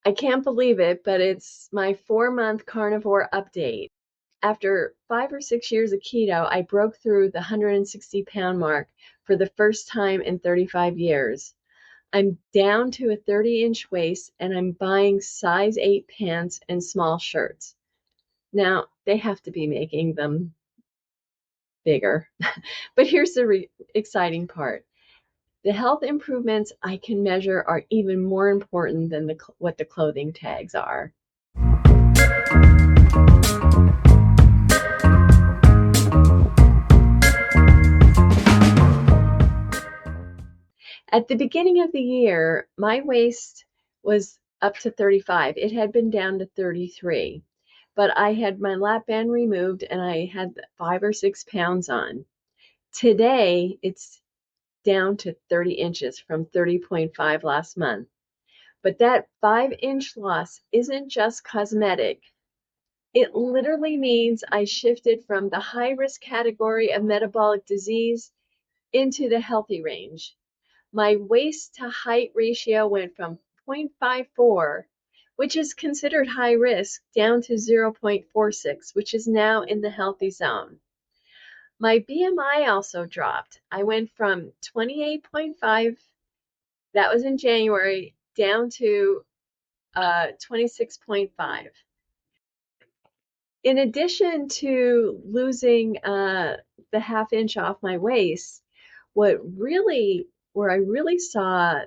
I can't believe it, but it's my 4-month carnivore update. After 5 or 6 years of keto, I broke through the 160-pound mark for the first time in 35 years. I'm down to a 30-inch waist and I'm buying size 8 pants and small shirts. Now, they have to be making them bigger. But here's the exciting part. The health improvements I can measure are even more important than what the clothing tags are. At the beginning of the year, my waist was up to 35. It had been down to 33, but I had my lap band removed and I had 5 or 6 pounds on. Today, it's down to 30 inches from 30.5 last month. But that 5-inch loss isn't just cosmetic. It literally means I shifted from the high risk category of metabolic disease into the healthy range. My waist to height ratio went from 0.54, which is considered high risk, down to 0.46, which is now in the healthy zone. My BMI also dropped. I went from 28.5, that was in January, down to 26.5. In addition to losing the half-inch off my waist, where I really saw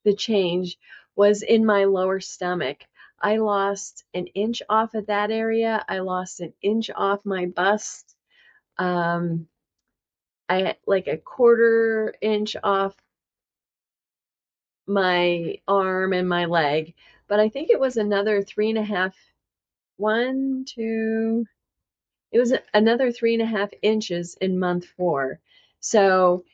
the change was in my lower stomach. I lost an inch off of that area. I lost an inch off my bust. I like a 1/4 inch off my arm and my leg, but I think it was another 3.5, one, two, it was another 3.5 inches in month 4. So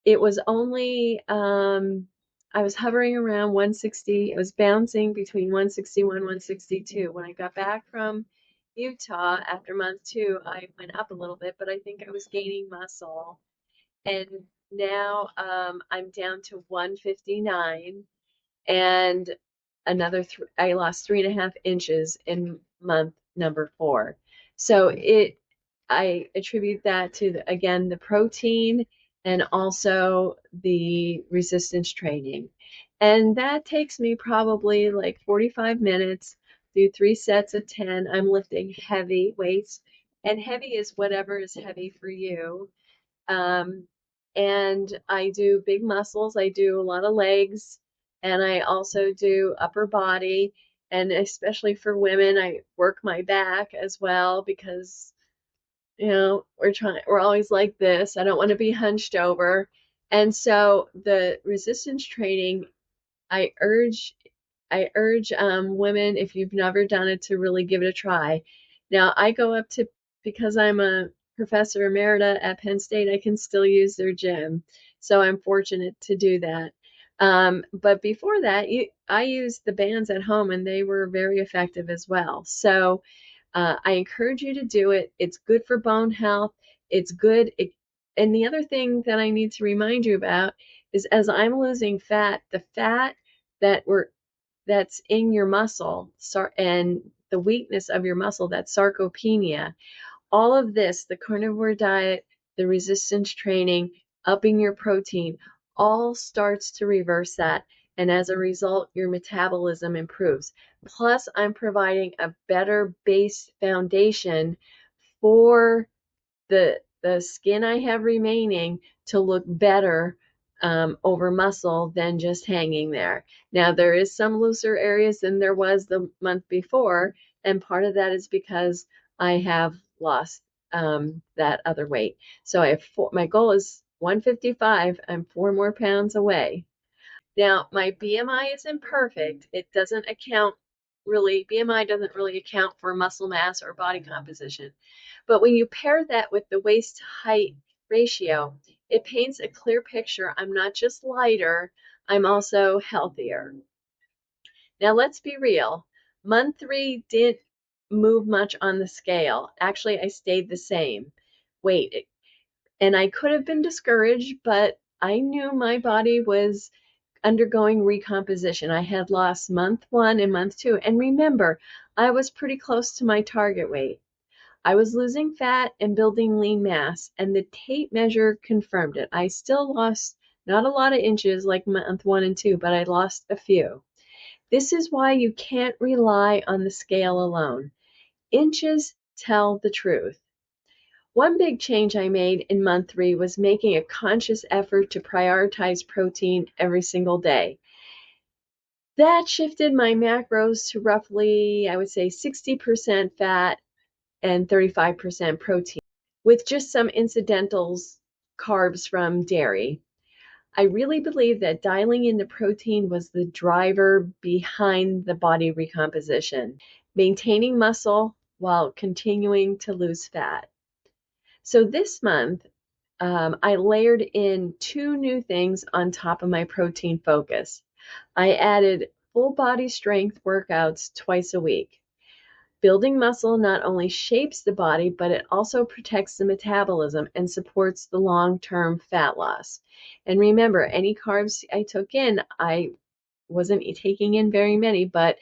it was only, I was hovering around 160. It was bouncing between 161, 162. When I got back from Utah after month 2, I went up a little bit, but I think I was gaining muscle. And now I'm down to 159 and I lost 3.5 inches in month number 4. So I attribute that to again the protein and also the resistance training. And that takes me probably like 45 minutes, do 3 sets of 10. I'm lifting heavy weights, and heavy is whatever is heavy for you. Um, and I do big muscles. I do a lot of legs, and I also do upper body. And especially for women, I work my back as well because, we're always like this. I don't want to be hunched over. And so the resistance training, I urge women, if you've never done it, to really give it a try. Now, I go up to, because I'm a professor emerita at Penn State, I can still use their gym. So I'm fortunate to do that. But before that, I used the bands at home and they were very effective as well. So I encourage you to do it. It's good for bone health. It's good. And the other thing that I need to remind you about is as I'm losing fat, the fat that's in your muscle and the weakness of your muscle, that's sarcopenia. All of this, the carnivore diet, the resistance training, upping your protein, all starts to reverse that. And as a result, your metabolism improves. Plus, I'm providing a better base foundation for the skin I have remaining to look better over muscle than just hanging there. Now, there is some looser areas than there was the month before, and part of that is because I have lost that other weight. So my goal is 155. I'm 4 more pounds away. Now, my BMI isn't perfect. It doesn't account really, BMI doesn't really account for muscle mass or body composition. But when you pair that with the waist to height ratio, it paints a clear picture. I'm not just lighter, I'm also healthier. Now, let's be real. Month 3 didn't move much on the scale. Actually, I stayed the same weight. And I could have been discouraged, but I knew my body was undergoing recomposition. I had lost month 1 and month 2. And remember, I was pretty close to my target weight. I was losing fat and building lean mass, and the tape measure confirmed it. I still lost not a lot of inches like month 1 and 2, but I lost a few. This is why you can't rely on the scale alone. Inches tell the truth. One big change I made in month 3 was making a conscious effort to prioritize protein every single day. That shifted my macros to roughly, I would say, 60% fat and 35% protein, with just some incidentals, carbs from dairy. I really believe that dialing in the protein was the driver behind the body recomposition, maintaining muscle while continuing to lose fat. So this month, I layered in 2 new things on top of my protein focus. I added full body strength workouts twice a week. Building muscle not only shapes the body, but it also protects the metabolism and supports the long-term fat loss. And remember, any carbs I took in, I wasn't taking in very many, but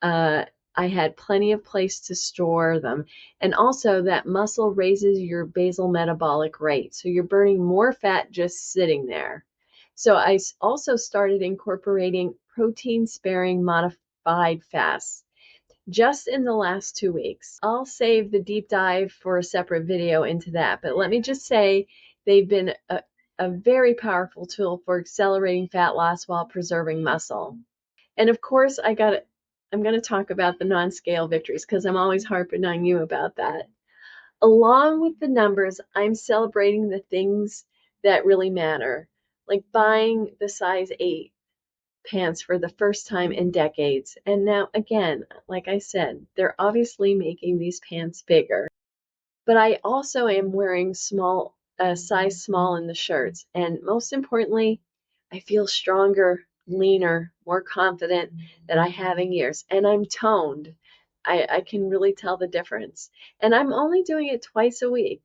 I had plenty of place to store them. And also that muscle raises your basal metabolic rate. So you're burning more fat just sitting there. So I also started incorporating protein sparing modified fasts just in the last 2 weeks. I'll save the deep dive for a separate video into that, but let me just say they've been a very powerful tool for accelerating fat loss while preserving muscle. And of course, I'm going to talk about the non-scale victories because I'm always harping on you about that. Along with the numbers, I'm celebrating the things that really matter, like buying the size 8 pants for the first time in decades. And now, again, like I said, they're obviously making these pants bigger. But I also am wearing size small in the shirts. And most importantly, I feel stronger, leaner, more confident than I have in years. And I'm toned. I can really tell the difference. And I'm only doing it twice a week.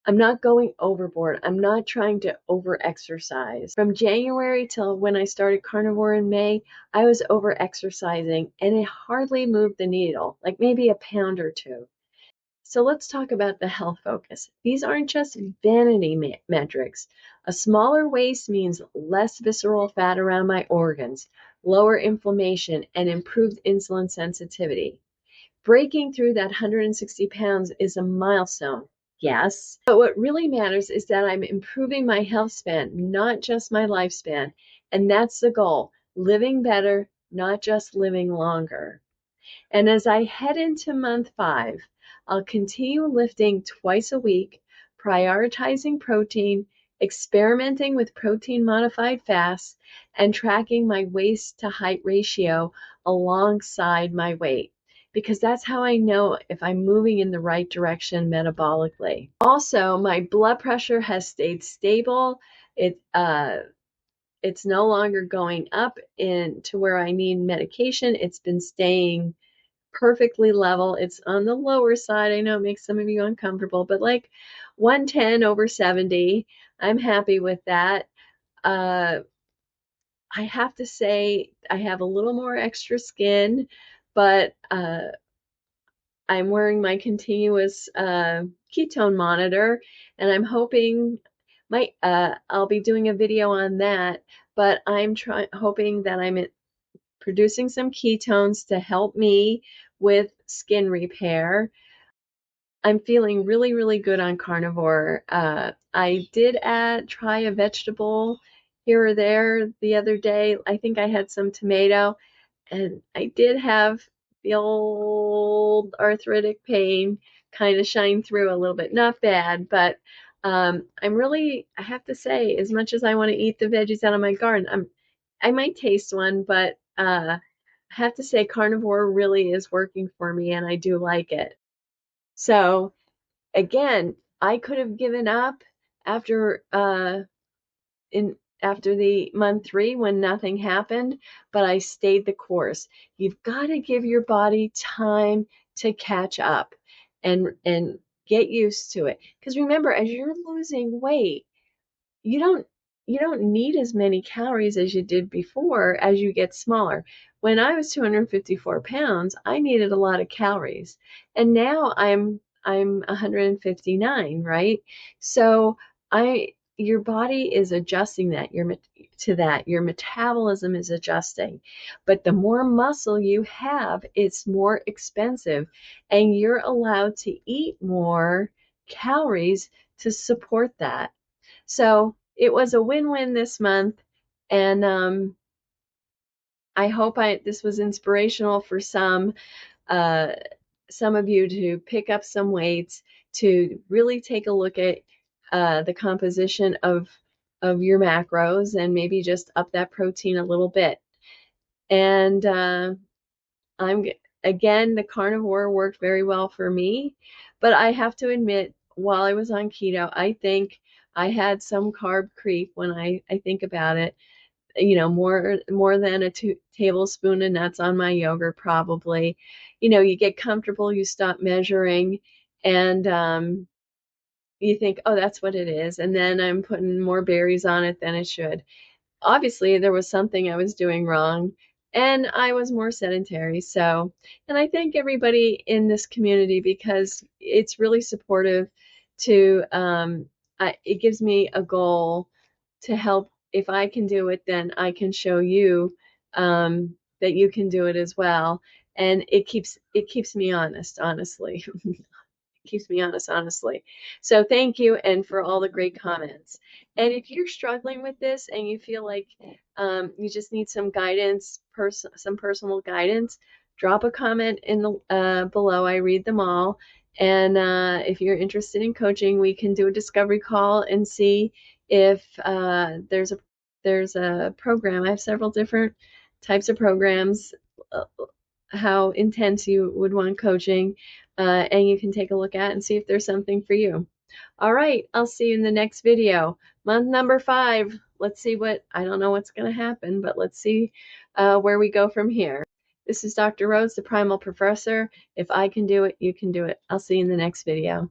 I'm not going overboard. I'm not trying to over-exercise. From January till when I started carnivore in May, I was over-exercising and it hardly moved the needle, like maybe a pound or 2. So let's talk about the health focus. These aren't just vanity metrics. A smaller waist means less visceral fat around my organs, lower inflammation, and improved insulin sensitivity. Breaking through that 160 pounds is a milestone, yes. But what really matters is that I'm improving my health span, not just my lifespan. And that's the goal, living better, not just living longer. And as I head into month 5, I'll continue lifting twice a week, prioritizing protein, experimenting with protein modified fasts, and tracking my waist to height ratio alongside my weight, because that's how I know if I'm moving in the right direction metabolically. Also, my blood pressure has stayed stable. It's no longer going up into where I need medication. It's been staying perfectly level. It's on the lower side. I know it makes some of you uncomfortable, but like 110 over 70, I'm happy with that. I have to say I have a little more extra skin, but I'm wearing my continuous ketone monitor, and I'm hoping I'll be doing a video on that, but I'm hoping that I'm producing some ketones to help me with skin repair. I'm feeling really, really good on carnivore. I did try a vegetable here or there the other day. I think I had some tomato, and I did have the old arthritic pain kind of shine through a little bit. Not bad, but I have to say, as much as I want to eat the veggies out of my garden, I might taste one, but I have to say carnivore really is working for me, and I do like it. So again, I could have given up after after the month 3 when nothing happened, but I stayed the course. You've got to give your body time to catch up and get used to it. Because remember, as you're losing weight, you you don't need as many calories as you did before as you get smaller. When I was 254 pounds, I needed a lot of calories. And now I'm 159, right? So your body is adjusting that to that. Your metabolism is adjusting. But the more muscle you have, it's more expensive, and you're allowed to eat more calories to support that. So it was a win-win this month, and I hope this was inspirational for uh, some of you to pick up some weights, to really take a look at the composition of your macros, and maybe just up that protein a little bit. And I'm again, the carnivore worked very well for me, but I have to admit, while I was on keto, I think I had some carb creep when I think about it. You know, more than a tablespoon of nuts on my yogurt, probably. You know, you get comfortable, you stop measuring, and you think, oh, that's what it is. And then I'm putting more berries on it than it should. Obviously there was something I was doing wrong, and I was more sedentary. So, and I thank everybody in this community because it's really supportive to, it gives me a goal to help. If I can do it, then I can show you that you can do it as well. And it keeps me honest, honestly. Keeps me honest, honestly. So thank you, and for all the great comments. And if you're struggling with this and you feel like you just need some guidance, some personal guidance, drop a comment in the below. I read them all. And if you're interested in coaching, we can do a discovery call and see if there's a program. I have several different types of programs. How intense you would want coaching, and you can take a look at and see if there's something for you. All right, I'll see you in the next video. Month number 5. Let's see I don't know what's going to happen, but let's see where we go from here. This is Dr. Rhodes, the Primal Professor. If I can do it, you can do it. I'll see you in the next video.